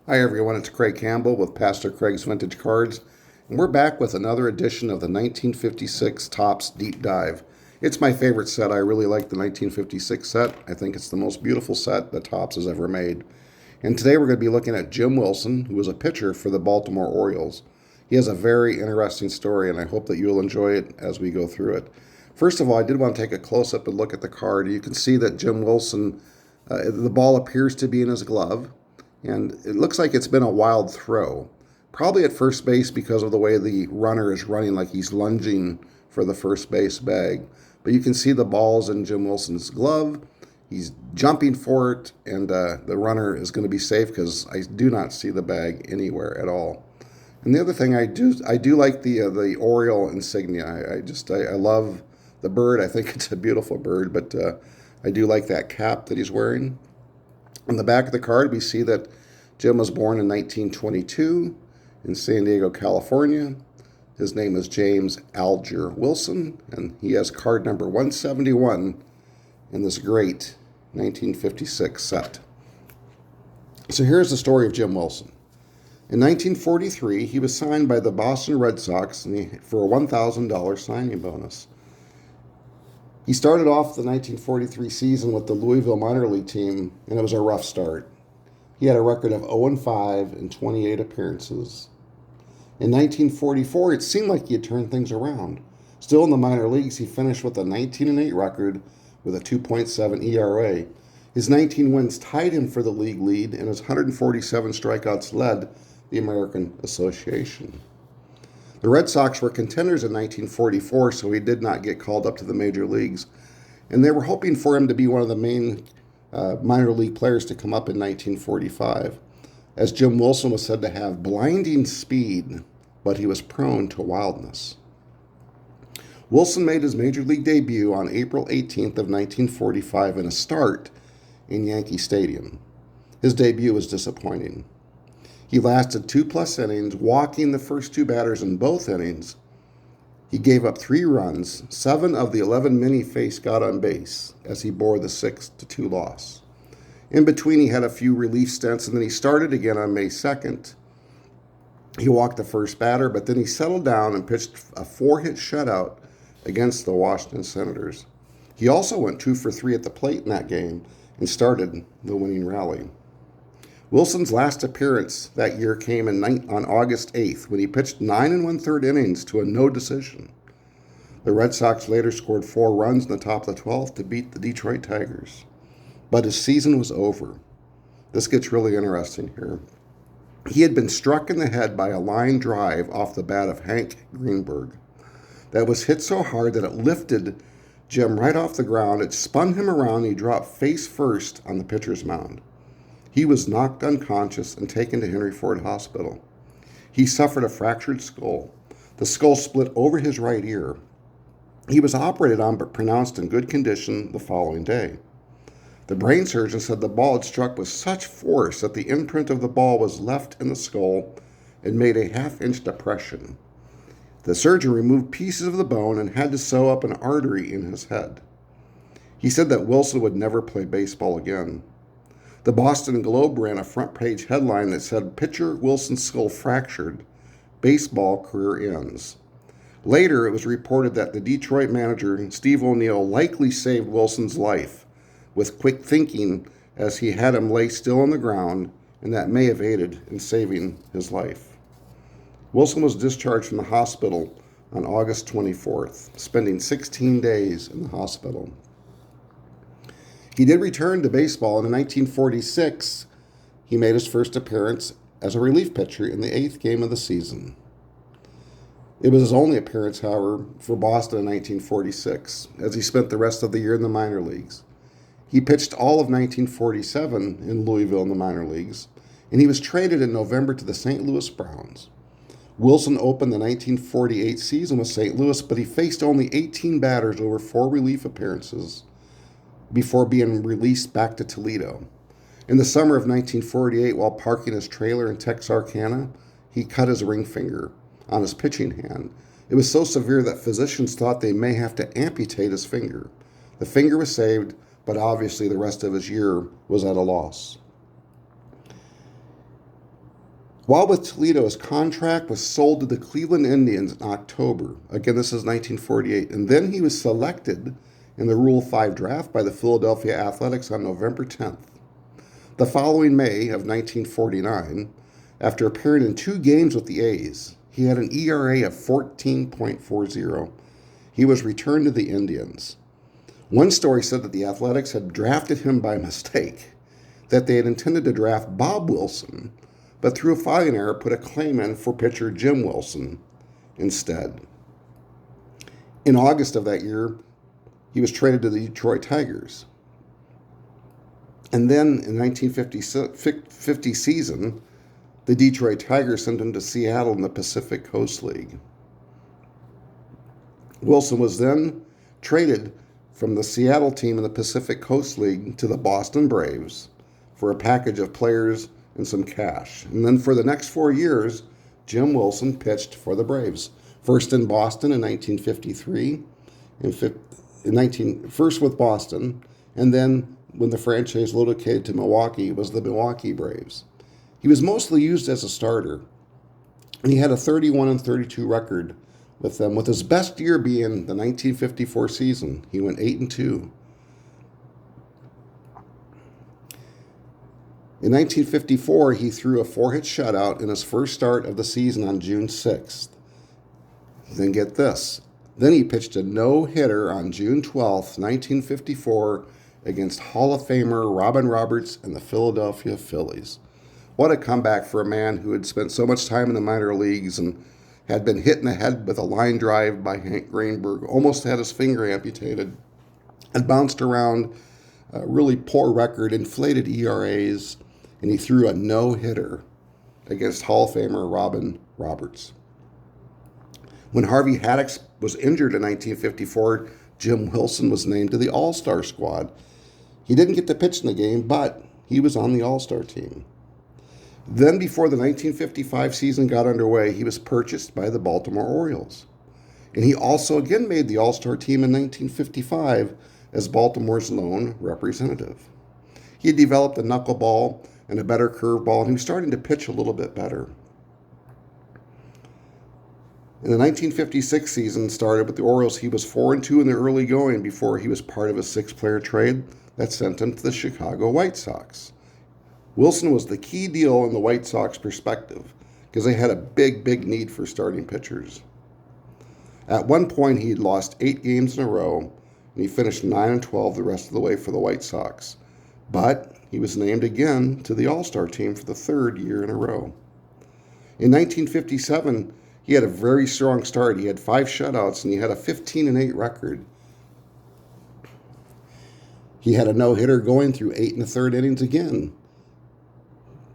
Hi everyone, it's Craig Campbell with Pastor Craig's Vintage Cards, and we're back with another edition of the 1956 Topps Deep Dive. It's my favorite set. I really like the 1956 set. I think it's the most beautiful set that Topps has ever made. And today we're going to be looking at Jim Wilson, who was a pitcher for the Baltimore Orioles. He has a very interesting story, and I hope that you'll enjoy it as we go through it. First of all, I did want to take a close-up and look at the card. You can see that Jim Wilson, the ball appears to be in his glove. And it looks like it's been a wild throw. Probably at first base because of the way the runner is running, like he's lunging for the first base bag. But you can see the ball's in Jim Wilson's glove. He's jumping for it, and the runner is going to be safe because I do not see the bag anywhere at all. And the other thing I do like the Oriole insignia. I love the bird. I think it's a beautiful bird, but I do like that cap that he's wearing. On the back of the card, we see that Jim was born in 1922 in San Diego, California. His name is James Alger Wilson, and he has card number 171 in this great 1956 set. So here's the story of Jim Wilson. In 1943, he was signed by the Boston Red Sox for a $1,000 signing bonus. He started off the 1943 season with the Louisville minor league team, and it was a rough start. He had a record of 0-5 in 28 appearances. In 1944, it seemed like he had turned things around. Still in the minor leagues, he finished with a 19-8 record with a 2.7 ERA. His 19 wins tied him for the league lead, and his 147 strikeouts led the American Association. The Red Sox were contenders in 1944, so he did not get called up to the major leagues. And they were hoping for him to be one of the main minor league players to come up in 1945, as Jim Wilson was said to have blinding speed, but he was prone to wildness. Wilson made his major league debut on April 18th of 1945 in a start in Yankee Stadium. His debut was disappointing. He lasted 2+ innings, walking the first two batters in both innings. He gave up 3 runs. 7 of the 11 men he faced got on base as he bore the 6-2 loss. In between, he had a few relief stints, and then he started again on May 2nd. He walked the first batter, but then he settled down and pitched a 4-hit shutout against the Washington Senators. He also went 2 for 3 at the plate in that game and started the winning rally. Wilson's last appearance that year came on August 8th when he pitched 9 1/3 innings to a no decision. The Red Sox later scored 4 runs in the top of the 12th to beat the Detroit Tigers. But his season was over. This gets really interesting here. He had been struck in the head by a line drive off the bat of Hank Greenberg that was hit so hard that it lifted Jim right off the ground. It spun him around, and he dropped face first on the pitcher's mound. He was knocked unconscious and taken to Henry Ford Hospital. He suffered a fractured skull. The skull split over his right ear. He was operated on but pronounced in good condition the following day. The brain surgeon said the ball had struck with such force that the imprint of the ball was left in the skull and made a half-inch depression. The surgeon removed pieces of the bone and had to sew up an artery in his head. He said that Wilson would never play baseball again. The Boston Globe ran a front-page headline that said, "Pitcher Wilson's skull fractured. Baseball career ends." Later, it was reported that the Detroit manager, Steve O'Neill, likely saved Wilson's life with quick thinking as he had him lay still on the ground, and that may have aided in saving his life. Wilson was discharged from the hospital on August 24th, spending 16 days in the hospital. He did return to baseball, and in 1946, he made his first appearance as a relief pitcher in the 8th game of the season. It was his only appearance, however, for Boston in 1946, as he spent the rest of the year in the minor leagues. He pitched all of 1947 in Louisville in the minor leagues, and he was traded in November to the St. Louis Browns. Wilson opened the 1948 season with St. Louis, but he faced only 18 batters over 4 relief appearances before being released back to Toledo. In the summer of 1948, while parking his trailer in Texarkana, he cut his ring finger on his pitching hand. It was so severe that physicians thought they may have to amputate his finger. The finger was saved, but obviously the rest of his year was at a loss. While with Toledo, his contract was sold to the Cleveland Indians in October. Again, this is 1948. And then he was selected in the Rule 5 draft by the Philadelphia Athletics on November 10th. The following May of 1949, after appearing in 2 games with the A's, he had an ERA of 14.40. He was returned to the Indians. One story said that the Athletics had drafted him by mistake, that they had intended to draft Bob Wilson, but through a filing error put a claim in for pitcher Jim Wilson instead. In August of that year, he was traded to the Detroit Tigers. And then in the 1950 season, the Detroit Tigers sent him to Seattle in the Pacific Coast League. Wilson was then traded from the Seattle team in the Pacific Coast League to the Boston Braves for a package of players and some cash. And then for the next 4 years, Jim Wilson pitched for the Braves. First in Boston in 1953, first with Boston, and then when the franchise relocated to Milwaukee, it was the Milwaukee Braves. He was mostly used as a starter, and he had a 31-32 record with them, with his best year being the 1954 season. He went 8-2. In 1954, he threw a 4-hit shutout in his first start of the season on June 6th. Then get this. Then he pitched a no-hitter on June 12th, 1954, against Hall of Famer Robin Roberts and the Philadelphia Phillies. What a comeback for a man who had spent so much time in the minor leagues and had been hit in the head with a line drive by Hank Greenberg, almost had his finger amputated, and bounced around a really poor record, inflated ERAs, and he threw a no-hitter against Hall of Famer Robin Roberts. When Harvey Haddix was injured in 1954, Jim Wilson was named to the All-Star squad. He didn't get to pitch in the game, but he was on the All-Star team. Then, before the 1955 season got underway, he was purchased by the Baltimore Orioles. And he also again made the All-Star team in 1955 as Baltimore's lone representative. He had developed a knuckleball and a better curveball, and he was starting to pitch a little bit better. In the 1956 season started with the Orioles, he was 4-2 in the early going before he was part of a 6-player trade that sent him to the Chicago White Sox. Wilson was the key deal in the White Sox perspective because they had a big need for starting pitchers. At one point, he had lost 8 games in a row, and he finished 9-12 the rest of the way for the White Sox. But he was named again to the All-Star team for the 3rd year in a row. In 1957, he had a very strong start. He had 5 shutouts, and he had a 15-8 record. He had a no-hitter going through 8 1/3 innings again,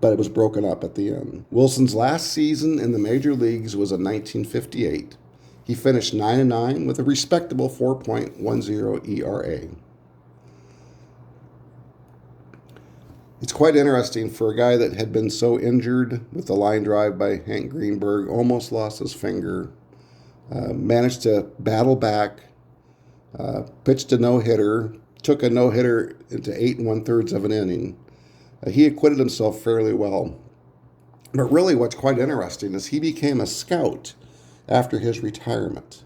but it was broken up at the end. Wilson's last season in the major leagues was in 1958. He finished 9-9 with a respectable 4.10 ERA. It's quite interesting for a guy that had been so injured with the line drive by Hank Greenberg, almost lost his finger, managed to battle back, pitched a no-hitter, took a no-hitter into 8 1/3 of an inning. He acquitted himself fairly well. But really what's quite interesting is he became a scout after his retirement.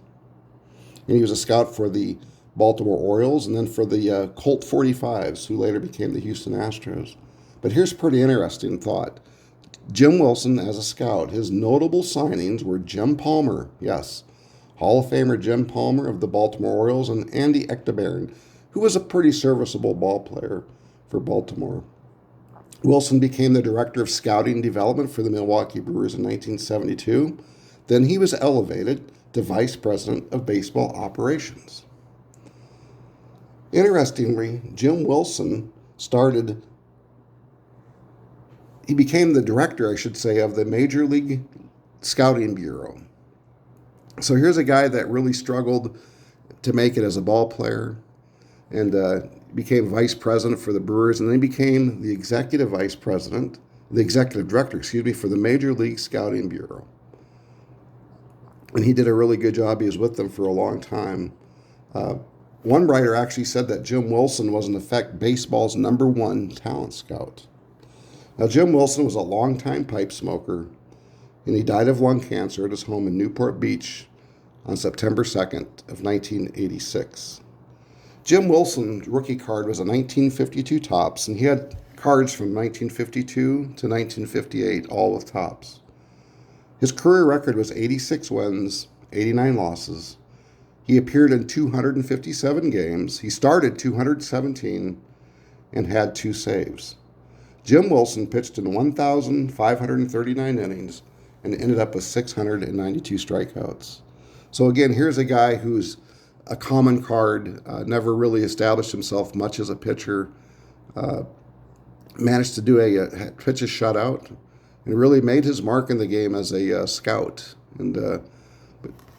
And he was a scout for the Baltimore Orioles and then for the Colt 45s, who later became the Houston Astros. But here's a pretty interesting thought. Jim Wilson, as a scout, his notable signings were Jim Palmer, yes, Hall of Famer Jim Palmer of the Baltimore Orioles, and Andy Ectobarren, who was a pretty serviceable ball player for Baltimore. Wilson became the director of scouting and development for the Milwaukee Brewers in 1972. Then he was elevated to vice president of baseball operations. Interestingly, Jim Wilson he became the director, I should say, of the Major League Scouting Bureau. So here's a guy that really struggled to make it as a ball player and became vice president for the Brewers, and then became the executive director, for the Major League Scouting Bureau. And he did a really good job. He was with them for a long time. One writer actually said that Jim Wilson was, in effect, baseball's #1 talent scout. Now, Jim Wilson was a longtime pipe smoker, and he died of lung cancer at his home in Newport Beach on September 2nd of 1986. Jim Wilson's rookie card was a 1952 Topps, and he had cards from 1952 to 1958, all with Topps. His career record was 86 wins, 89 losses. He appeared in 257 games. He started 217 and had 2 saves. Jim Wilson pitched in 1,539 innings and ended up with 692 strikeouts. So again, here's a guy who's a common card, never really established himself much as a pitcher, managed to do pitch a shutout, and really made his mark in the game as a scout. And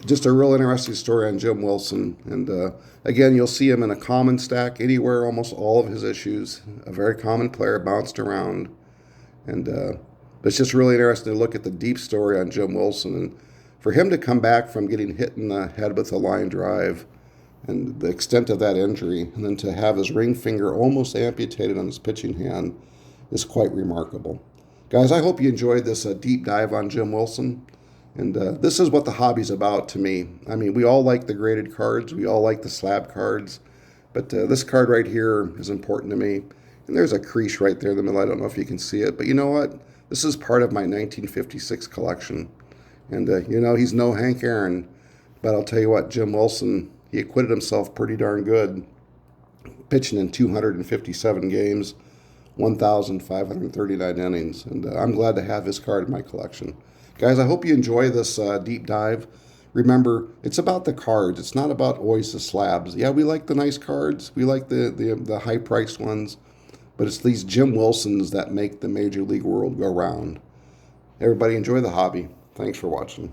just a real interesting story on Jim Wilson. And again, you'll see him in a common stack anywhere, almost all of his issues. A very common player, bounced around. And it's just really interesting to look at the deep story on Jim Wilson. And for him to come back from getting hit in the head with a line drive and the extent of that injury, and then to have his ring finger almost amputated on his pitching hand is quite remarkable. Guys, I hope you enjoyed this deep dive on Jim Wilson. And this is what the hobby's about to me. I mean, we all like the graded cards. We all like the slab cards. But this card right here is important to me. And there's a crease right there in the middle. I don't know if you can see it. But you know what? This is part of my 1956 collection. And, he's no Hank Aaron. But I'll tell you what, Jim Wilson, he acquitted himself pretty darn good, pitching in 257 games, 1,539 innings. And I'm glad to have his card in my collection. Guys, I hope you enjoy this deep dive. Remember, it's about the cards. It's not about always the slabs. Yeah, we like the nice cards. We like the high-priced ones. But it's these Jim Wilsons that make the Major League world go round. Everybody enjoy the hobby. Thanks for watching.